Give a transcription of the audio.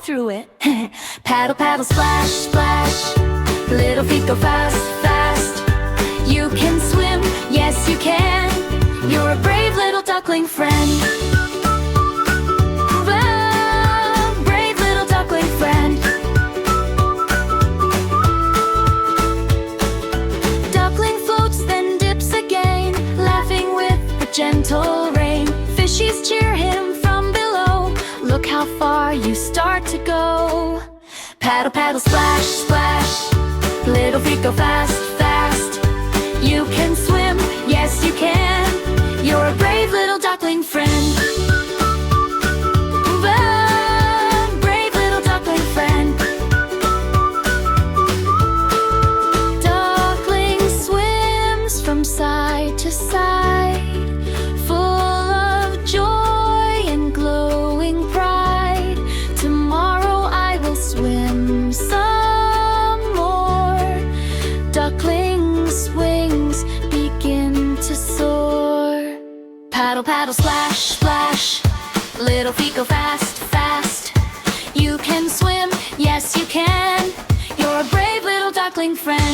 through it. Paddle, paddle, splash, splash. Little feet go fast, fast. You can swim, yes you can. You're a brave little duckling friend. Well, brave little duckling friend. Duckling floats, then dips again, laughing with a gentle rain. Fishies cheer him from below. Look how far you start to go. Paddle, paddle, splash, splash. Little feet go fast, fast. You can swim, yes you can. You're a brave little duckling friend. Well, brave little duckling friend. Duckling swims from side to side, full of joy and glowing pride. Tomorrow I will swim some more. Duckling's wings begin to soar. Paddle, paddle, splash, splash. Little feet go fast, fast. You can swim, yes you can. You're a brave little duckling friend.